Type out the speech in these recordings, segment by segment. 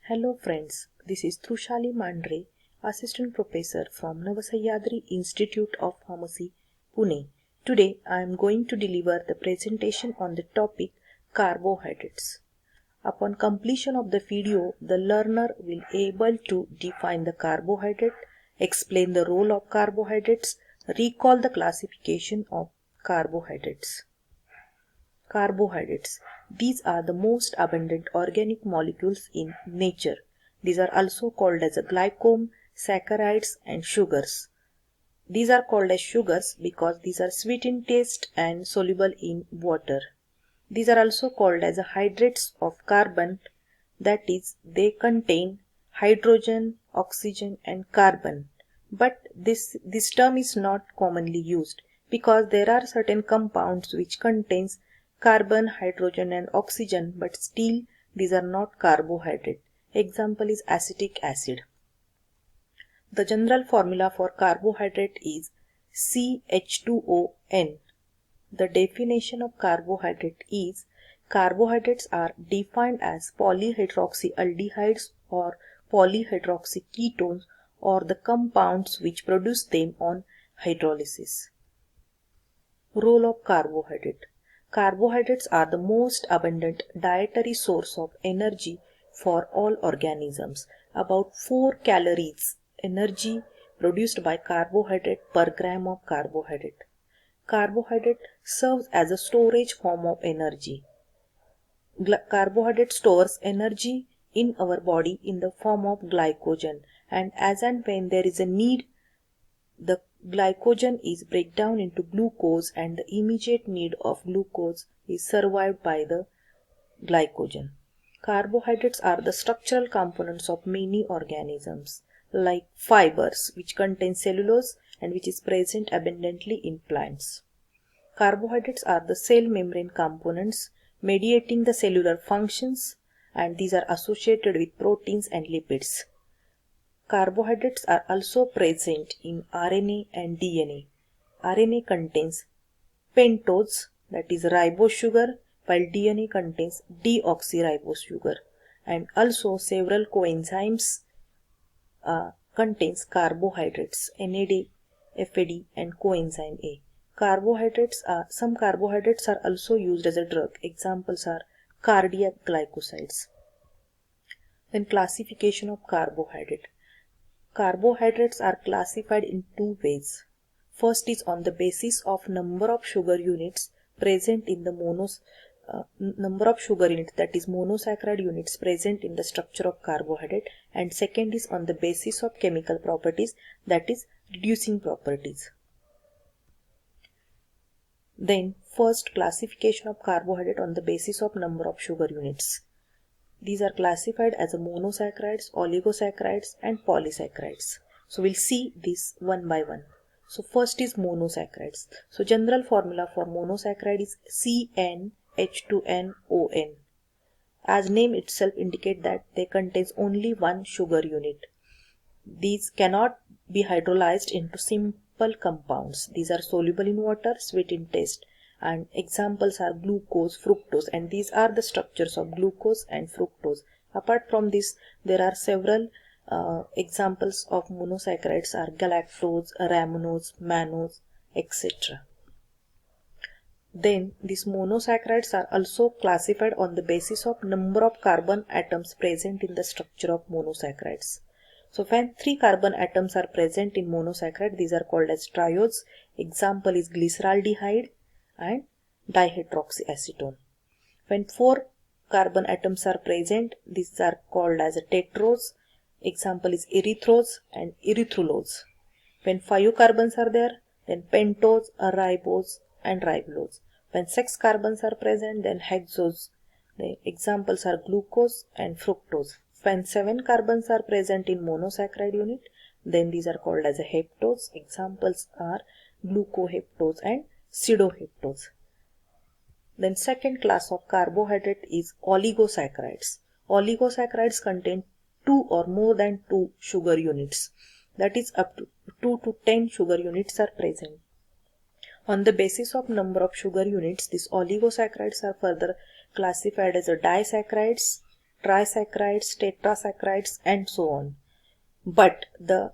Hello friends, this is Trushali Mandre, Assistant Professor from Navasahyadri Institute of Pharmacy, Pune. Today I am going to deliver the presentation on the topic carbohydrates. Upon completion of the video, the learner will be able to define the carbohydrate, explain the role of carbohydrates, recall the classification of carbohydrates. Carbohydrates. These are the most abundant organic molecules in nature. These are also called as glycome, saccharides and sugars. These are called as sugars because these are sweet in taste and soluble in water. These are also called as hydrates of carbon, that is, they contain hydrogen, oxygen and carbon. But this term is not commonly used because there are certain compounds which contains carbon, hydrogen and oxygen, but still these are not carbohydrate. Example is acetic acid. The general formula for carbohydrate is CH2ON. The definition of carbohydrate is carbohydrates are defined as polyhydroxyaldehydes or polyhydroxyketones or the compounds which produce them on hydrolysis. Role of carbohydrate. Carbohydrates are the most abundant dietary source of energy for all organisms. About 4 calories energy produced by carbohydrate per gram of carbohydrate. Carbohydrate serves as a storage form of energy. Carbohydrate stores energy in our body in the form of glycogen, and as and when there is a need, the glycogen is break down into glucose and the immediate need of glucose is survived by the glycogen. Carbohydrates are the structural components of many organisms like fibers which contain cellulose and which is present abundantly in plants. Carbohydrates are the cell membrane components mediating the cellular functions, and these are associated with proteins and lipids. Carbohydrates are also present in RNA and DNA. RNA contains pentose, that is ribose sugar, while DNA contains deoxyribose sugar, and also several coenzymes contains carbohydrates, NAD, FAD and coenzyme A. Some carbohydrates are also used as a drug. Examples are cardiac glycosides. Then classification of carbohydrate. Carbohydrates are classified in two ways. First is on the basis of number of sugar units present in the monosaccharide units present in the structure of carbohydrate, and second is on the basis of chemical properties, that is reducing properties. Then first, classification of carbohydrate on the basis of number of sugar units. These are classified as monosaccharides, oligosaccharides and polysaccharides. So we'll see this one by one. So first is monosaccharides. So general formula for monosaccharide is CnH2nOn. As name itself indicate that they contains only one sugar unit. These cannot be hydrolyzed into simple compounds. These are soluble in water, sweet in taste, and examples are glucose, fructose, and these are the structures of glucose and fructose. Apart from this, there are several examples of monosaccharides are galactose, ramenose, mannose, etc. Then these monosaccharides are also classified on the basis of number of carbon atoms present in the structure of monosaccharides. So when 3 carbon atoms are present in monosaccharide, these are called as triodes. Example is glyceraldehyde and dihydroxyacetone. When 4 carbon atoms are present, these are called as tetrodes. Example is erythrose and erythrulose. When 5 carbons are there, then pentose, ribose and ribulose. When 6 carbons are present, then hexose. The examples are glucose and fructose. When 7 carbons are present in monosaccharide unit, then these are called as heptose. Examples are glucoheptose and pseudoheptose. Then second class of carbohydrate is oligosaccharides. Oligosaccharides contain 2 or more than 2 sugar units. That is, up to 2 to 10 sugar units are present. On the basis of number of sugar units, these oligosaccharides are further classified as disaccharides trisaccharides, tetrasaccharides, and so on. But the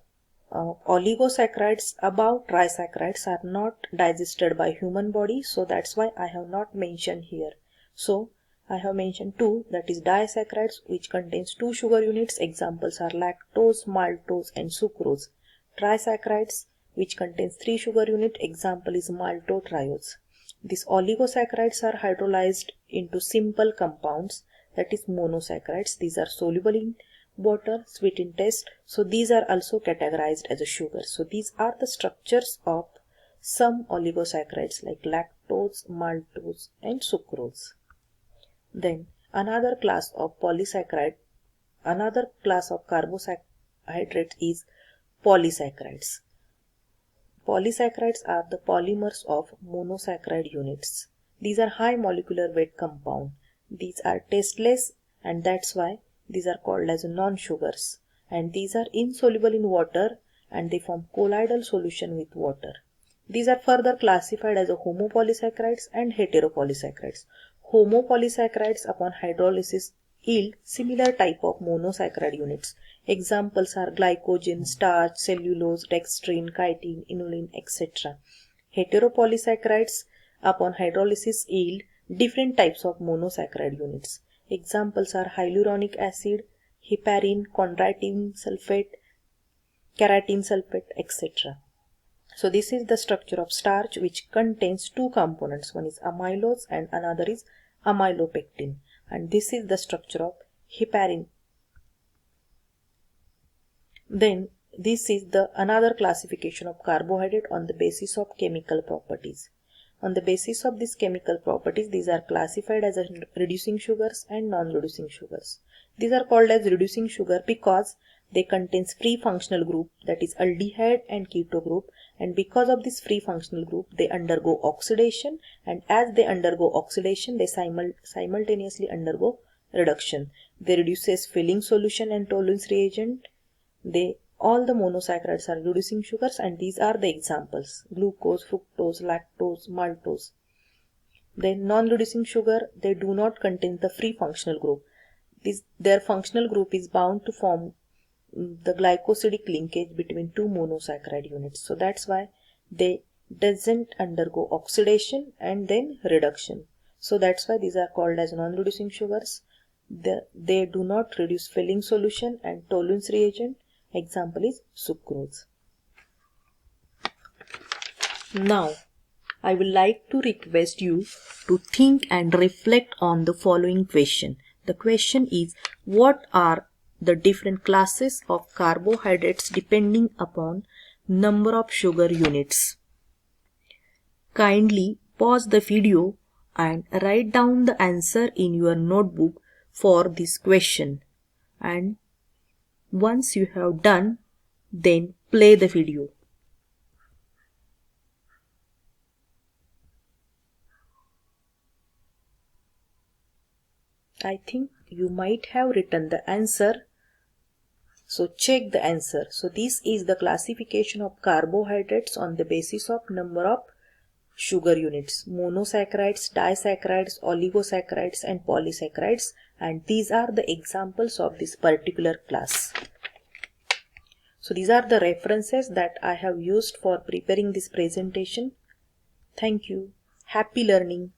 oligosaccharides above trisaccharides are not digested by human body, so that's why I have not mentioned here. So I have mentioned two, that is disaccharides, which contains 2 sugar units. Examples are lactose, maltose, and sucrose. Trisaccharides, which contains 3 sugar unit. Example is maltotriose. These oligosaccharides are hydrolyzed into simple compounds, that is monosaccharides. These are soluble in water, sweet in taste. So these are also categorized as a sugar. So these are the structures of some oligosaccharides like lactose, maltose, and sucrose. Then another class of carbohydrates is polysaccharides. Polysaccharides are the polymers of monosaccharide units. These are high molecular weight compound. These are tasteless, and that's why these are called as non-sugars. And these are insoluble in water, and they form colloidal solution with water. These are further classified as homopolysaccharides and heteropolysaccharides. Homopolysaccharides upon hydrolysis yield similar type of monosaccharide units. Examples are glycogen, starch, cellulose, dextrin, chitin, inulin, etc. Heteropolysaccharides upon hydrolysis yield different types of monosaccharide units. Examples are hyaluronic acid, heparin, chondroitin sulfate, keratin sulfate, etc. So this is the structure of starch, which contains 2 components. One is amylose and another is amylopectin. And this is the structure of heparin. Then this is the another classification of carbohydrate on the basis of chemical properties. On the basis of these chemical properties, these are classified as reducing sugars and non-reducing sugars. These are called as reducing sugar because they contain free functional group, that is aldehyde and keto group, and because of this free functional group they undergo oxidation, and as they undergo oxidation they simultaneously undergo reduction. They reduces filling solution and Tollens reagent. All the monosaccharides are reducing sugars, and these are the examples: glucose, fructose, lactose, maltose. Then non-reducing sugar, they do not contain the free functional group. Their functional group is bound to form the glycosidic linkage between 2 monosaccharide units. So that's why they doesn't undergo oxidation and then reduction. So that's why these are called as non-reducing sugars. They do not reduce filling solution and Tollens reagent. Example is sucrose. Now, I would like to request you to think and reflect on the following question. The question is, what are the different classes of carbohydrates depending upon number of sugar units? Kindly pause the video and write down the answer in your notebook for this question. And once you have done, then play the video. I think you might have written the answer. So check the answer. So this is the classification of carbohydrates on the basis of number of sugar units: monosaccharides, disaccharides, oligosaccharides, and polysaccharides. And these are the examples of this particular class. So these are the references that I have used for preparing this presentation. Thank you. Happy learning.